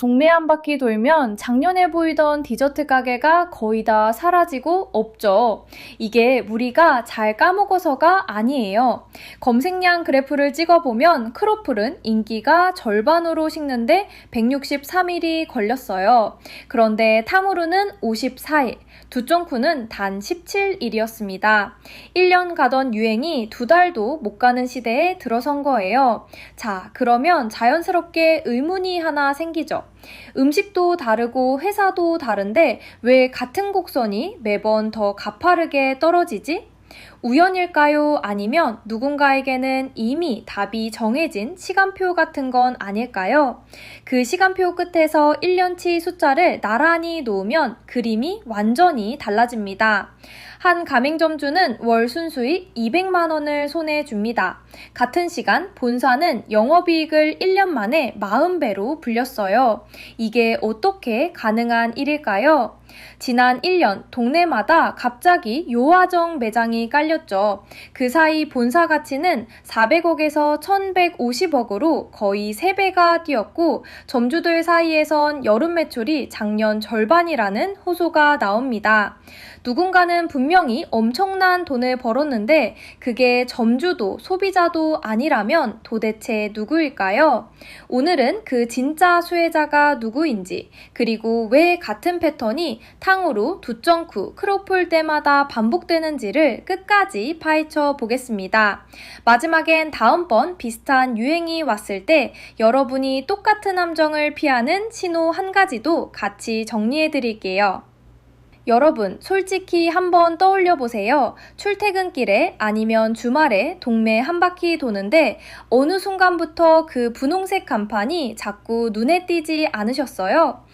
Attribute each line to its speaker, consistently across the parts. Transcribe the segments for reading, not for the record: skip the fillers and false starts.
Speaker 1: 동네 한 바퀴 돌면 작년에 보이던 디저트 가게가 거의 다 사라지고 없죠. 이게 우리가 잘 까먹어서가 아니에요. 검색량 그래프를 찍어보면 크로플은 인기가 절반으로 식는데 163일이 걸렸어요. 그런데 탕후루는 54일, 두쫑쿠는 단 17일이었습니다. 1년 가던 유행이 2달도 못 가는 시대에 들어선 거예요. 자, 그러면 자연스럽게 의문이 하나 생기죠. 음식도 다르고 회사도 다른데 왜 같은 곡선이 매번 더 가파르게 떨어지지? 우연일까요? 아니면 누군가에게는 이미 답이 정해진 시간표 같은 건 아닐까요? 그 시간표 끝에서 1년치 숫자를 나란히 놓으면 그림이 완전히 달라집니다. 한 가맹점주는 월 순수익 200만 원을 손에 줍니다. 같은 시간 본사는 영업이익을 1년 만에 40배로 불렸어요. 이게 어떻게 가능한 일일까요? 지난 1년 동네마다 갑자기 요화정 매장이 깔렸죠. 그 사이 본사 가치는 400억에서 1150억으로 거의 3배가 뛰었고 점주들 사이에선 여름 매출이 작년 절반이라는 호소가 나옵니다. 누군가는 분명히 엄청난 돈을 벌었는데 그게 점주도 소비자도 아니라면 도대체 누구일까요? 오늘은 그 진짜 수혜자가 누구인지 그리고 왜 같은 패턴이 탕후루, 두쫑쿠, 크로플 때마다 반복되는지를 끝까지 파헤쳐 보겠습니다. 마지막엔 다음번 비슷한 유행이 왔을 때 여러분이 똑같은 함정을 피하는 신호 한 가지도 같이 정리해 드릴게요. 여러분, 솔직히 한번 떠올려 보세요. 출퇴근길에 아니면 주말에 동네 한 바퀴 도는데 어느 순간부터 그 분홍색 간판이 자꾸 눈에 띄지 않으셨어요?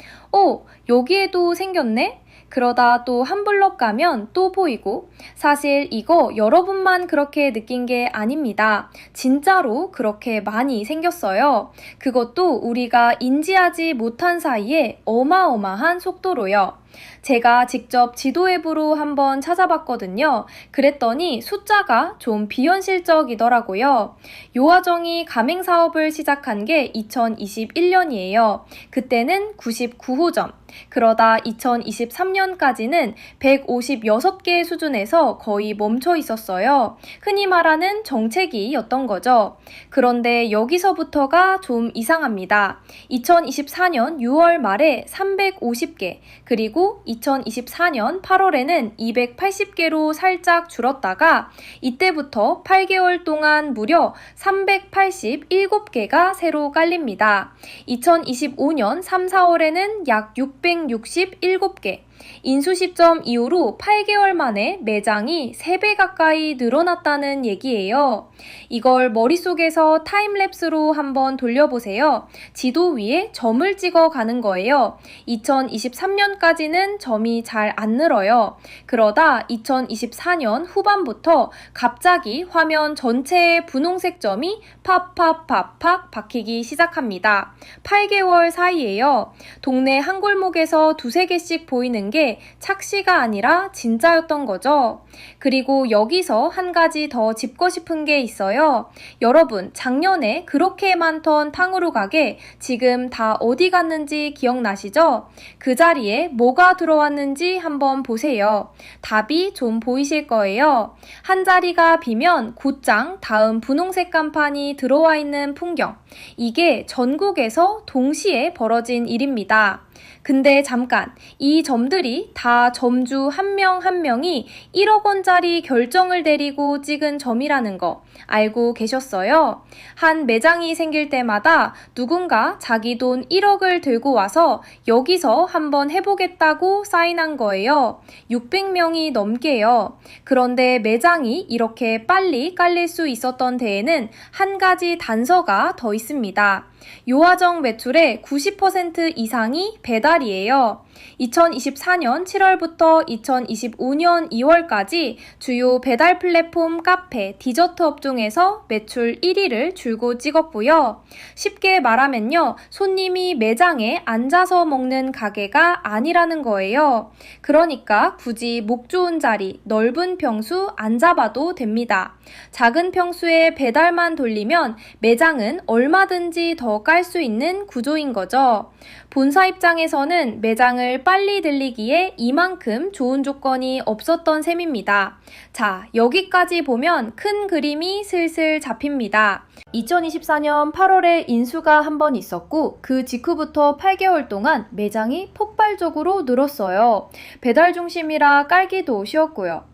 Speaker 1: 여기에도 생겼네? 그러다 또 한 블럭 가면 또 보이고 사실 이거 여러분만 그렇게 느낀 게 아닙니다. 진짜로 그렇게 많이 생겼어요. 그것도 우리가 인지하지 못한 사이에 어마어마한 속도로요. 제가 직접 지도 앱으로 한번 찾아봤거든요. 그랬더니 숫자가 좀 비현실적이더라고요. 요화정이 가맹사업을 시작한 게 2021년이에요. 그때는 99호점. 그러다 2023년까지는 156개 수준에서 거의 멈춰 있었어요. 흔히 말하는 정체기였던 거죠. 그런데 여기서부터가 좀 이상합니다. 2024년 6월 말에 350개, 그리고 2024년 8월에는 280개로 살짝 줄었다가 이때부터 8개월 동안 무려 387개가 새로 깔립니다. 2025년 3, 4월에는 약 667개, 인수시점 이후로 8개월 만에 매장이 3배 가까이 늘어났다는 얘기예요. 이걸 머릿속에서 타임랩스로 한번 돌려보세요. 지도 위에 점을 찍어 가는 거예요. 2023년까지는 점이 잘 안 늘어요. 그러다 2024년 후반부터 갑자기 화면 전체에 분홍색 점이 팍팍팍팍 박히기 시작합니다. 8개월 사이에요. 동네 한 골목에서 2-3개씩 보이는 게 착시가 아니라 진짜였던 거죠. 그리고 여기서 한 가지 더 짚고 싶은 게 있어요. 여러분, 작년에 그렇게 많던 탕후루 가게 지금 다 어디 갔는지 기억나시죠? 그 자리에 뭐가 들어왔는지 한번 보세요. 답이 좀 보이실 거예요. 한 자리가 비면 곧장 다음 분홍색 간판이 들어와 있는 풍경. 이게 전국에서 동시에 벌어진 일입니다. 근데 잠깐, 이 점들이 다 점주 한 명 한 명이 1억 원짜리 결정을 내리고 찍은 점이라는 거 알고 계셨어요? 한 매장이 생길 때마다 누군가 자기 돈 1억을 들고 와서 여기서 한번 해보겠다고 사인한 거예요. 600명이 넘게요. 그런데 매장이 이렇게 빨리 깔릴 수 있었던 데에는 한 가지 단서가 더 있습니다. 요화정 매출의 90% 이상이 배달이에요. 2024년 7월부터 2025년 2월까지 주요 배달 플랫폼 카페, 디저트 업종에서 매출 1위를 줄곧 찍었고요. 쉽게 말하면요, 손님이 매장에 앉아서 먹는 가게가 아니라는 거예요. 그러니까 굳이 목 좋은 자리, 넓은 평수 안 잡아도 됩니다. 작은 평수에 배달만 돌리면 매장은 얼마든지 더 깔 수 있는 구조인 거죠. 본사 입장에서는 매장을 빨리 들리기에 이만큼 좋은 조건이 없었던 셈입니다. 자, 여기까지 보면 큰 그림이 슬슬 잡힙니다. 2024년 8월에 인수가 한 번 있었고 그 직후부터 8개월 동안 매장이 폭발적으로 늘었어요. 배달 중심이라 깔기도 쉬웠고요.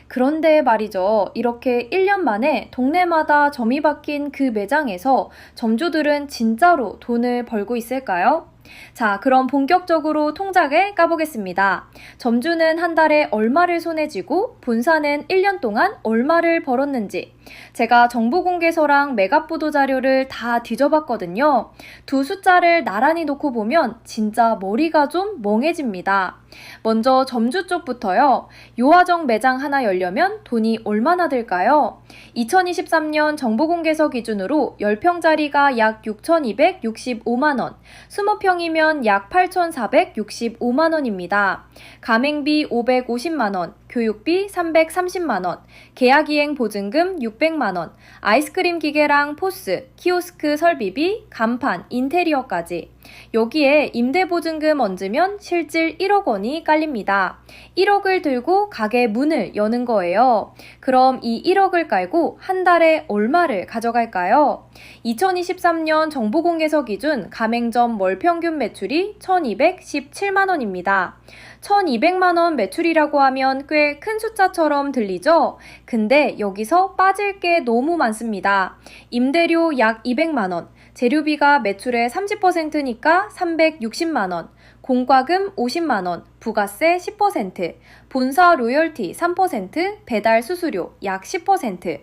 Speaker 1: 그런데 말이죠. 이렇게 1년 만에 동네마다 점이 박힌 그 매장에서 점주들은 진짜로 돈을 벌고 있을까요? 자, 그럼 본격적으로 통장을 까보겠습니다. 점주는 한 달에 얼마를 손에 쥐고 본사는 1년 동안 얼마를 벌었는지 제가 정보공개서랑 매각보도 자료를 다 뒤져봤거든요. 두 숫자를 나란히 놓고 보면 진짜 머리가 좀 멍해집니다. 먼저 점주 쪽부터요. 요화정 매장 하나 열려면 돈이 얼마나 들까요? 2023년 정보공개서 기준으로 10평짜리가 약 6,265만원, 20평이면 약 8,465만원입니다. 가맹비 550만원, 교육비 330만원, 계약이행 보증금 600만원, 아이스크림 기계랑 포스, 키오스크 설비비, 간판, 인테리어까지. 여기에 임대보증금 얹으면 실질 1억 원이 깔립니다. 1억을 들고 가게 문을 여는 거예요. 그럼 이 1억을 깔고 한 달에 얼마를 가져갈까요? 2023년 정보공개서 기준 가맹점 월 평균 매출이 1,217만 원입니다. 1,200만 원 매출이라고 하면 꽤 큰 숫자처럼 들리죠? 근데 여기서 빠질 게 너무 많습니다. 임대료 약 200만 원, 재료비가 매출의 30%니까 360만 원, 공과금 50만 원, 부가세 10%, 본사 로열티 3%, 배달 수수료 약 10%.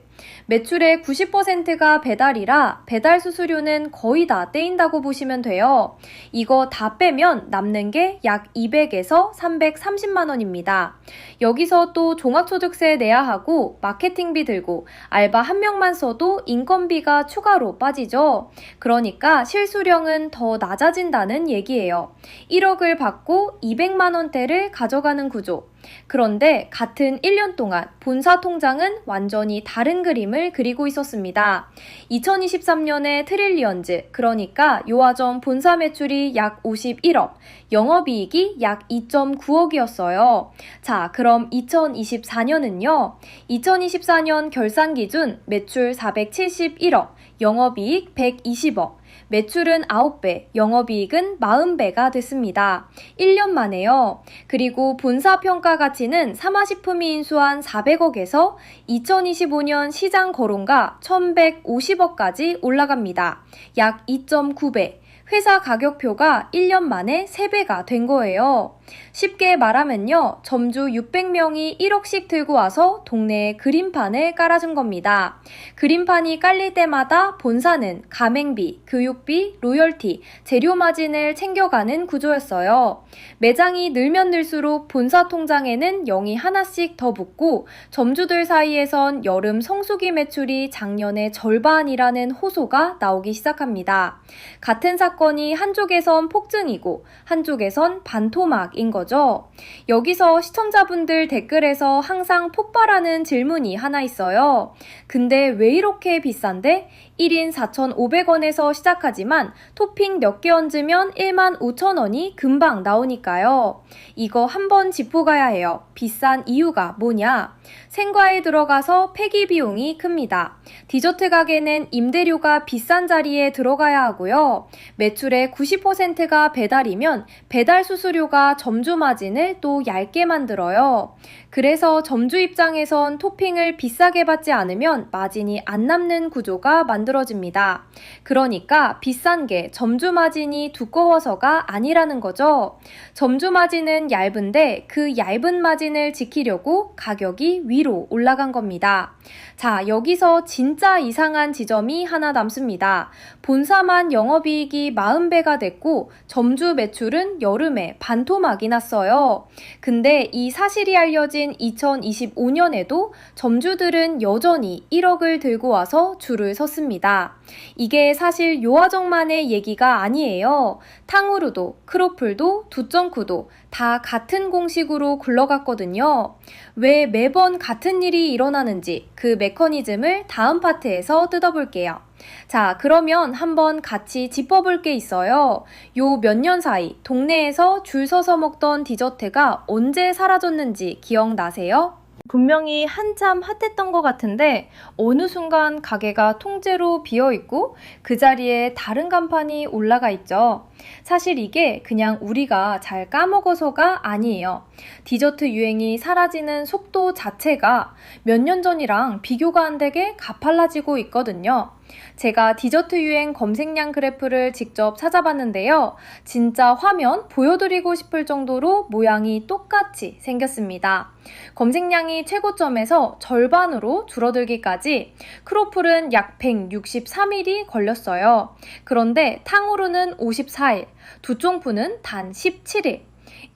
Speaker 1: 매출의 90%가 배달이라 배달 수수료는 거의 다 떼인다고 보시면 돼요. 이거 다 빼면 남는 게 약 200에서 330만 원입니다. 여기서 또 종합소득세 내야 하고 마케팅비 들고 알바 한 명만 써도 인건비가 추가로 빠지죠. 그러니까 실수령은 더 낮아진다는 얘기예요. 1억을 받고 200만 원대를 가져가는 구조. 그런데 같은 1년 동안 본사 통장은 완전히 다른 그림을 그리고 있었습니다. 2023년에 트릴리언즈, 그러니까 요화정 본사 매출이 약 51억, 영업이익이 약 2.9억이었어요. 자, 그럼 2024년은요? 2024년 결산 기준 매출 471억, 영업이익 120억, 매출은 9배, 영업이익은 40배가 됐습니다. 1년 만에요. 그리고 본사 평가 가치는 사마식품이 인수한 400억에서 2025년 시장 거론가 1,150억까지 올라갑니다. 약 2.9배. 회사 가격표가 1년 만에 3배가 된 거예요. 쉽게 말하면요. 점주 600명이 1억씩 들고 와서 동네에 그림판을 깔아준 겁니다. 그림판이 깔릴 때마다 본사는 가맹비, 교육비, 로열티, 재료 마진을 챙겨가는 구조였어요. 매장이 늘면 늘수록 본사 통장에는 0이 하나씩 더 붙고 점주들 사이에선 여름 성수기 매출이 작년의 절반이라는 호소가 나오기 시작합니다. 같은 사건이 한쪽에선 폭증이고 한쪽에선 반토막인 거죠. 여기서 시청자분들 댓글에서 항상 폭발하는 질문이 하나 있어요. 근데 왜 이렇게 비싼데? 1인 4,500원에서 시작하지만 토핑 몇 개 얹으면 15,000원이 금방 나오니까요. 이거 한번 짚고 가야 해요. 비싼 이유가 뭐냐? 생과에 들어가서 폐기 비용이 큽니다. 디저트 가게는 임대료가 비싼 자리에 들어가야 하고요. 매출의 90%가 배달이면 배달 수수료가 점주 마진을 또 얇게 만들어요. 그래서 점주 입장에선 토핑을 비싸게 받지 않으면 마진이 안 남는 구조가 만들어집니다. 그러니까 비싼 게 점주 마진이 두꺼워서가 아니라는 거죠. 점주 마진은 얇은데 그 얇은 마진을 지키려고 가격이 위로 올라간 겁니다. 자, 여기서 진짜 이상한 지점이 하나 남습니다. 본사만 영업이익이 40배가 됐고 점주 매출은 여름에 반토막이 났어요. 근데 이 사실이 알려진 이어진 2025년에도 점주들은 여전히 1억을 들고 와서 줄을 섰습니다. 이게 사실 요아정만의 얘기가 아니에요. 탕후루도, 크로플도, 두점쿠도 다 같은 공식으로 굴러갔거든요. 왜 매번 같은 일이 일어나는지 그 메커니즘을 다음 파트에서 뜯어볼게요. 자, 그러면 한번 같이 짚어볼 게 있어요. 요 몇 년 사이 동네에서 줄 서서 먹던 디저트가 언제 사라졌는지 기억나세요? 분명히 한참 핫했던 것 같은데 어느 순간 가게가 통째로 비어있고 그 자리에 다른 간판이 올라가 있죠. 사실 이게 그냥 우리가 잘 까먹어서가 아니에요. 디저트 유행이 사라지는 속도 자체가 몇 년 전이랑 비교가 안 되게 가팔라지고 있거든요. 제가 디저트 유행 검색량 그래프를 직접 찾아봤는데요. 진짜 화면 보여드리고 싶을 정도로 모양이 똑같이 생겼습니다. 검색량이 최고점에서 절반으로 줄어들기까지 크로플은 약 163일이 걸렸어요. 그런데 탕후루는 54일, 두쫑푸는 단 17일.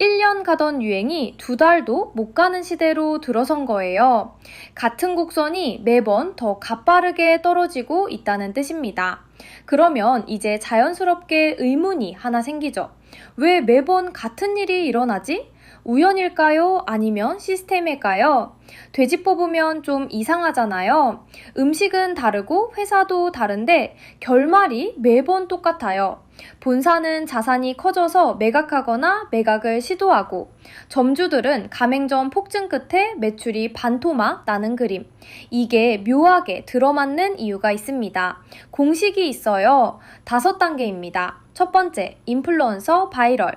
Speaker 1: 1년 가던 유행이 2달도 못 가는 시대로 들어선 거예요. 같은 곡선이 매번 더 가빠르게 떨어지고 있다는 뜻입니다. 그러면 이제 자연스럽게 의문이 하나 생기죠. 왜 매번 같은 일이 일어나지? 우연일까요? 아니면 시스템일까요? 되짚어보면 좀 이상하잖아요. 음식은 다르고 회사도 다른데 결말이 매번 똑같아요. 본사는 자산이 커져서 매각하거나 매각을 시도하고 점주들은 가맹점 폭증 끝에 매출이 반토막 나는 그림. 이게 묘하게 들어맞는 이유가 있습니다. 공식이 있어요. 5단계입니다. 첫 번째, 인플루언서 바이럴.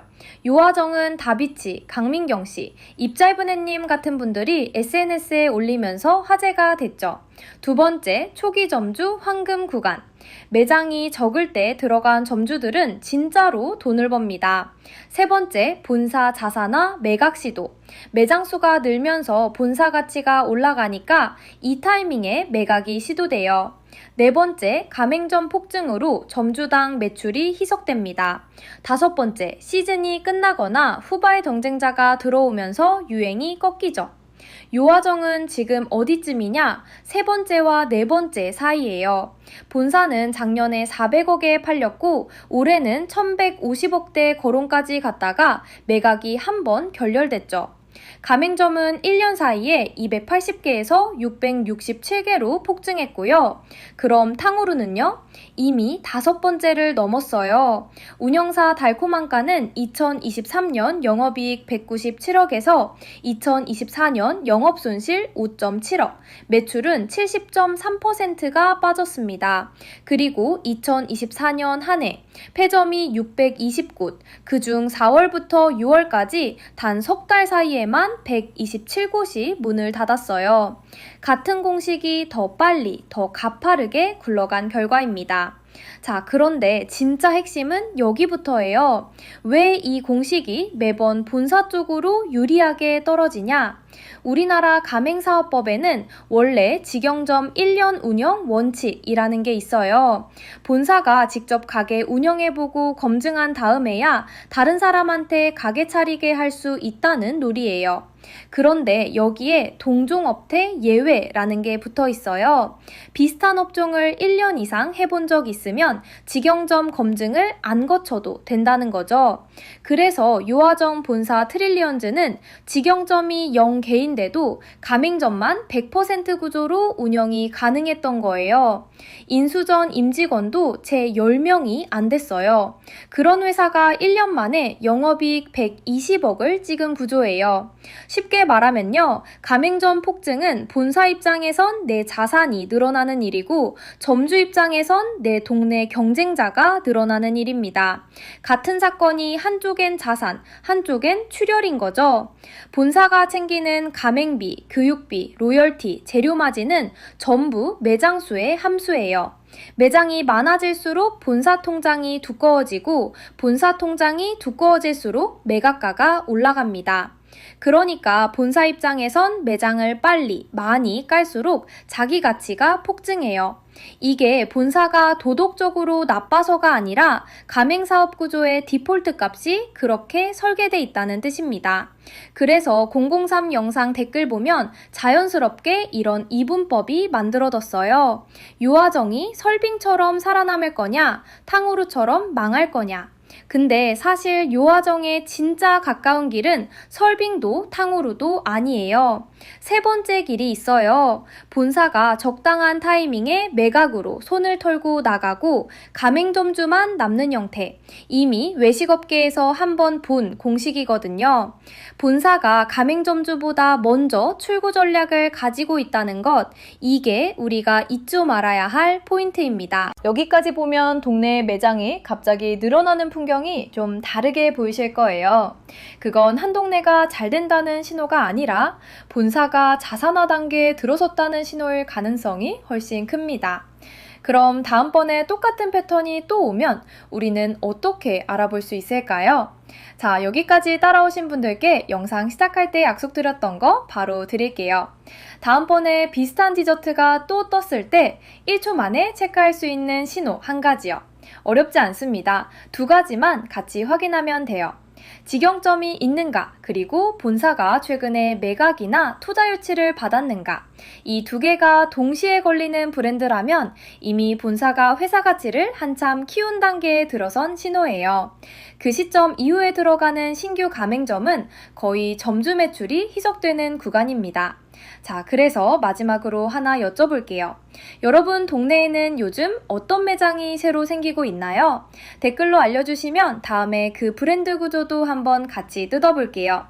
Speaker 1: 요아정은 다비치, 강민경씨, 입짧은애님 같은 분들이 SNS에 올리면서 화제가 됐죠. 두 번째, 초기 점주 황금 구간. 매장이 적을 때 들어간 점주들은 진짜로 돈을 법니다. 세 번째, 본사 자사나 매각 시도. 매장 수가 늘면서 본사 가치가 올라가니까 이 타이밍에 매각이 시도돼요. 네 번째, 가맹점 폭증으로 점주당 매출이 희석됩니다. 다섯 번째, 시즌이 끝나거나 후발 경쟁자가 들어오면서 유행이 꺾이죠. 요아정은 지금 어디쯤이냐? 세 번째와 네 번째 사이예요. 본사는 작년에 400억에 팔렸고 올해는 1150억대 거론까지 갔다가 매각이 한 번 결렬됐죠. 가맹점은 1년 사이에 280개에서 667개로 폭증했고요. 그럼 탕후루는요? 이미 5번째를 넘었어요. 운영사 달콤한가는 2023년 영업이익 197억에서 2024년 영업손실 5.7억, 매출은 70.3%가 빠졌습니다. 그리고 2024년 한 해 폐점이 620곳, 그중 4월부터 6월까지 단 석 달 사이에만 127곳이 문을 닫았어요. 같은 공식이 더 빨리, 더 가파르게 굴러간 결과입니다. 자, 그런데 진짜 핵심은 여기부터예요. 왜 이 공식이 매번 본사 쪽으로 유리하게 떨어지냐? 우리나라 가맹사업법에는 원래 직영점 1년 운영 원칙이라는 게 있어요. 본사가 직접 가게 운영해보고 검증한 다음에야 다른 사람한테 가게 차리게 할 수 있다는 룰이에요. 그런데 여기에 동종업태 예외라는 게 붙어 있어요. 비슷한 업종을 1년 이상 해본 적 있으면 직영점 검증을 안 거쳐도 된다는 거죠. 그래서 요아정 본사 트릴리언즈는 직영점이 0개인데도 가맹점만 100% 구조로 운영이 가능했던 거예요. 인수전 임직원도 채 10명이 안 됐어요. 그런 회사가 1년 만에 영업이익 120억을 찍은 구조예요. 쉽게 말하면요, 가맹점 폭증은 본사 입장에선 내 자산이 늘어나는 일이고 점주 입장에선 내 동네 경쟁자가 늘어나는 일입니다. 같은 사건이 한쪽엔 자산, 한쪽엔 출혈인 거죠. 본사가 챙기는 가맹비, 교육비, 로열티, 재료마진은 전부 매장 수에 함수예요. 매장이 많아질수록 본사 통장이 두꺼워지고 본사 통장이 두꺼워질수록 매각가가 올라갑니다. 그러니까 본사 입장에선 매장을 빨리, 많이 깔수록 자기 가치가 폭증해요. 이게 본사가 도덕적으로 나빠서가 아니라 가맹사업 구조의 디폴트 값이 그렇게 설계돼 있다는 뜻입니다. 그래서 003 영상 댓글 보면 자연스럽게 이런 이분법이 만들어졌어요. 요아정이 설빙처럼 살아남을 거냐, 탕후루처럼 망할 거냐. 근데 사실 요아정의 진짜 가까운 길은 설빙도 탕후루도 아니에요. 세 번째 길이 있어요. 본사가 적당한 타이밍에 매각으로 손을 털고 나가고 가맹점주만 남는 형태. 이미 외식업계에서 한번 본 공식이거든요. 본사가 가맹점주보다 먼저 출구 전략을 가지고 있다는 것, 이게 우리가 잊지 말아야 할 포인트입니다. 여기까지 보면 동네 매장이 갑자기 늘어나는 풍경이 좀 다르게 보이실 거예요. 그건 한 동네가 잘 된다는 신호가 아니라 본사가 자산화 단계에 들어섰다는 신호일 가능성이 훨씬 큽니다. 그럼 다음번에 똑같은 패턴이 또 오면 우리는 어떻게 알아볼 수 있을까요? 자, 여기까지 따라오신 분들께 영상 시작할 때 약속드렸던 거 바로 드릴게요. 다음번에 비슷한 디저트가 또 떴을 때 1초 만에 체크할 수 있는 신호 한 가지요. 어렵지 않습니다. 두 가지만 같이 확인하면 돼요. 직영점이 있는가, 그리고 본사가 최근에 매각이나 투자 유치를 받았는가. 이 두 개가 동시에 걸리는 브랜드라면 이미 본사가 회사 가치를 한참 키운 단계에 들어선 신호예요. 그 시점 이후에 들어가는 신규 가맹점은 거의 점주 매출이 희석되는 구간입니다. 자, 그래서 마지막으로 하나 여쭤볼게요. 여러분 동네에는 요즘 어떤 매장이 새로 생기고 있나요? 댓글로 알려주시면 다음에 그 브랜드 구조도 한번 같이 뜯어볼게요.